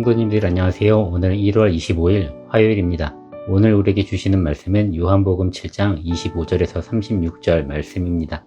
성도님들 안녕하세요. 오늘은 1월 25일 화요일입니다. 오늘 우리에게 주시는 말씀은 요한복음 7장 25절에서 36절 말씀입니다.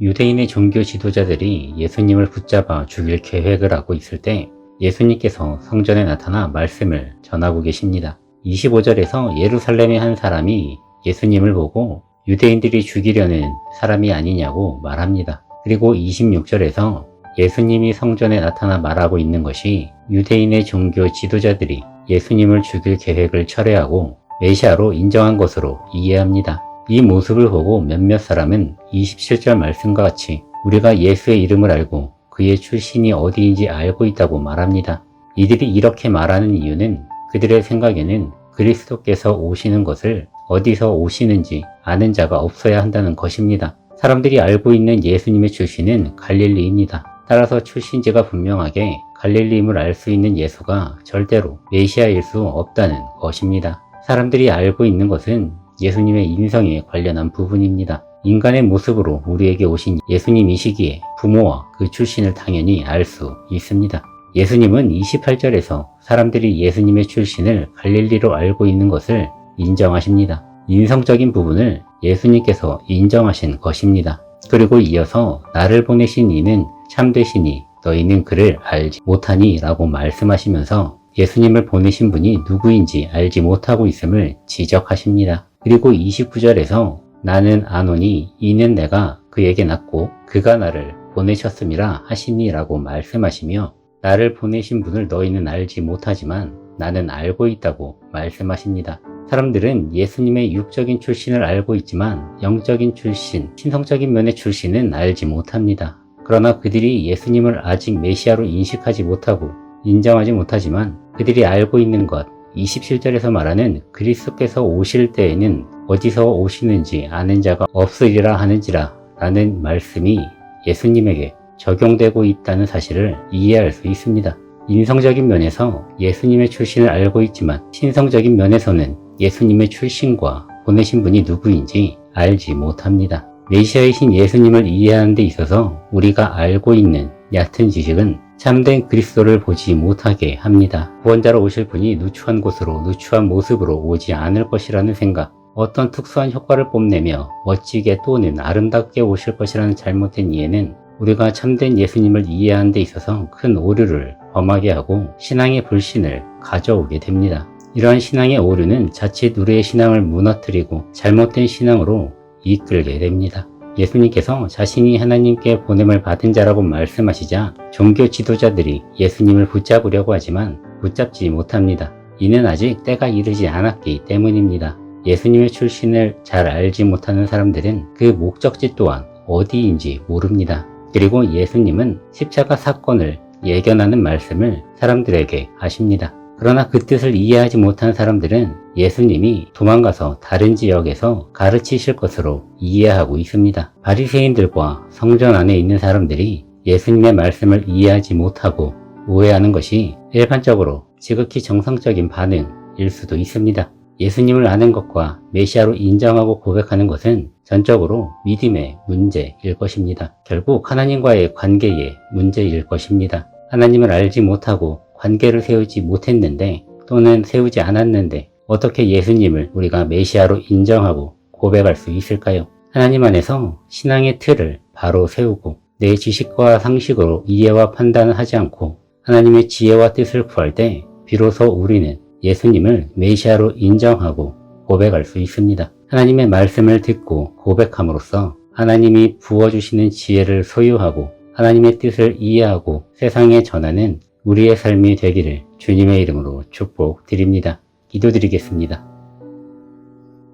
유대인의 종교 지도자들이 예수님을 붙잡아 죽일 계획을 하고 있을 때 예수님께서 성전에 나타나 말씀을 전하고 계십니다. 25절에서 예루살렘의 한 사람이 예수님을 보고 유대인들이 죽이려는 사람이 아니냐고 말합니다. 그리고 26절에서 예수님이 성전에 나타나 말하고 있는 것이 유대인의 종교 지도자들이 예수님을 죽일 계획을 철회하고 메시아로 인정한 것으로 이해합니다. 이 모습을 보고 몇몇 사람은 27절 말씀과 같이 우리가 예수의 이름을 알고 그의 출신이 어디인지 알고 있다고 말합니다. 이들이 이렇게 말하는 이유는 그들의 생각에는 그리스도께서 오시는 것을 어디서 오시는지 아는 자가 없어야 한다는 것입니다. 사람들이 알고 있는 예수님의 출신은 갈릴리입니다. 따라서 출신지가 분명하게 갈릴리임을 알 수 있는 예수가 절대로 메시아일 수 없다는 것입니다. 사람들이 알고 있는 것은 예수님의 인성에 관련한 부분입니다. 인간의 모습으로 우리에게 오신 예수님이시기에 부모와 그 출신을 당연히 알 수 있습니다. 예수님은 28절에서 사람들이 예수님의 출신을 갈릴리로 알고 있는 것을 인정하십니다. 인성적인 부분을 예수님께서 인정하신 것입니다. 그리고 이어서 나를 보내신 이는 참되시니 너희는 그를 알지 못하니 라고 말씀하시면서 예수님을 보내신 분이 누구인지 알지 못하고 있음을 지적하십니다. 그리고 29절에서 나는 아노니 이는 내가 그에게 낳고 그가 나를 보내셨음이라 하시니 라고 말씀하시며 나를 보내신 분을 너희는 알지 못하지만 나는 알고 있다고 말씀하십니다. 사람들은 예수님의 육적인 출신을 알고 있지만 영적인 출신, 신성적인 면의 출신은 알지 못합니다. 그러나 그들이 예수님을 아직 메시아로 인식하지 못하고 인정하지 못하지만 그들이 알고 있는 것, 27절에서 말하는 그리스도께서 오실 때에는 어디서 오시는지 아는 자가 없으리라 하는지라 라는 말씀이 예수님에게 적용되고 있다는 사실을 이해할 수 있습니다. 인성적인 면에서 예수님의 출신을 알고 있지만 신성적인 면에서는 예수님의 출신과 보내신 분이 누구인지 알지 못합니다. 메시아이신 예수님을 이해하는 데 있어서 우리가 알고 있는 얕은 지식은 참된 그리스도를 보지 못하게 합니다. 구원자로 오실 분이 누추한 곳으로 누추한 모습으로 오지 않을 것이라는 생각, 어떤 특수한 효과를 뽐내며 멋지게 또는 아름답게 오실 것이라는 잘못된 이해는 우리가 참된 예수님을 이해하는 데 있어서 큰 오류를 범하게 하고 신앙의 불신을 가져오게 됩니다. 이러한 신앙의 오류는 자칫 우리의 신앙을 무너뜨리고 잘못된 신앙으로 이끌게 됩니다. 예수님께서 자신이 하나님께 보냄을 받은 자라고 말씀하시자 종교 지도자들이 예수님을 붙잡으려고 하지만 붙잡지 못합니다. 이는 아직 때가 이르지 않았기 때문입니다. 예수님의 출신을 잘 알지 못하는 사람들은 그 목적지 또한 어디인지 모릅니다. 그리고 예수님은 십자가 사건을 예견하는 말씀을 사람들에게 하십니다. 그러나 그 뜻을 이해하지 못한 사람들은 예수님이 도망가서 다른 지역에서 가르치실 것으로 이해하고 있습니다. 바리새인들과 성전 안에 있는 사람들이 예수님의 말씀을 이해하지 못하고 오해하는 것이 일반적으로 지극히 정상적인 반응일 수도 있습니다. 예수님을 아는 것과 메시아로 인정하고 고백하는 것은 전적으로 믿음의 문제일 것입니다. 결국 하나님과의 관계의 문제일 것입니다. 하나님을 알지 못하고 관계를 세우지 못했는데 또는 세우지 않았는데 어떻게 예수님을 우리가 메시아로 인정하고 고백할 수 있을까요? 하나님 안에서 신앙의 틀을 바로 세우고 내 지식과 상식으로 이해와 판단을 하지 않고 하나님의 지혜와 뜻을 구할 때 비로소 우리는 예수님을 메시아로 인정하고 고백할 수 있습니다. 하나님의 말씀을 듣고 고백함으로써 하나님이 부어주시는 지혜를 소유하고 하나님의 뜻을 이해하고 세상에 전하는 우리의 삶이 되기를 주님의 이름으로 축복드립니다. 기도드리겠습니다.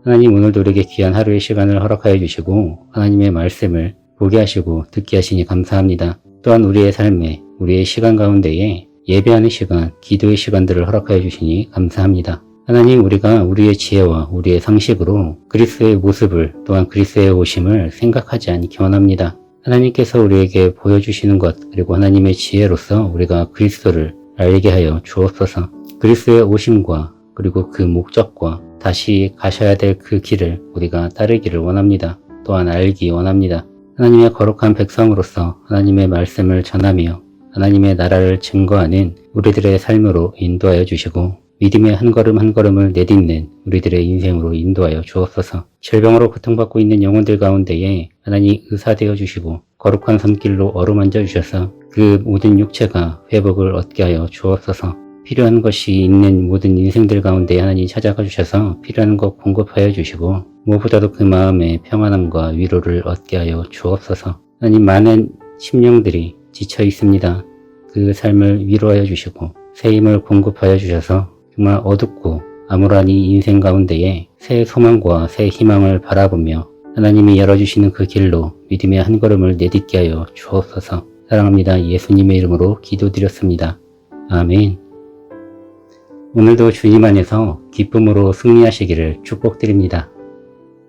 하나님, 오늘도 우리에게 귀한 하루의 시간을 허락하여 주시고 하나님의 말씀을 보게 하시고 듣게 하시니 감사합니다. 또한 우리의 삶에 우리의 시간 가운데에 예배하는 시간, 기도의 시간들을 허락하여 주시니 감사합니다. 하나님, 우리가 우리의 지혜와 우리의 상식으로 그리스도의 모습을 또한 그리스도의 오심을 생각하지 않기 원합니다. 하나님께서 우리에게 보여주시는 것 그리고 하나님의 지혜로서 우리가 그리스도를 알게 하여 주옵소서. 그리스도의 오심과 그리고 그 목적과 다시 가셔야 될 그 길을 우리가 따르기를 원합니다. 또한 알기 원합니다. 하나님의 거룩한 백성으로서 하나님의 말씀을 전하며 하나님의 나라를 증거하는 우리들의 삶으로 인도하여 주시고 믿음의 한 걸음 한 걸음을 내딛는 우리들의 인생으로 인도하여 주옵소서. 질병으로 고통받고 있는 영혼들 가운데에 하나님 의사되어 주시고 거룩한 손길로 어루만져 주셔서 그 모든 육체가 회복을 얻게 하여 주옵소서. 필요한 것이 있는 모든 인생들 가운데 하나님 찾아가 주셔서 필요한 것 공급하여 주시고 무엇보다도 그 마음에 평안함과 위로를 얻게 하여 주옵소서. 하나님 많은 심령들이 지쳐 있습니다. 그 삶을 위로하여 주시고 새 힘을 공급하여 주셔서 정말 어둡고 암울한 이 인생 가운데에 새 소망과 새 희망을 바라보며 하나님이 열어주시는 그 길로 믿음의 한 걸음을 내딛게 하여 주옵소서. 사랑합니다. 예수님의 이름으로 기도드렸습니다. 아멘. 오늘도 주님 안에서 기쁨으로 승리하시기를 축복드립니다.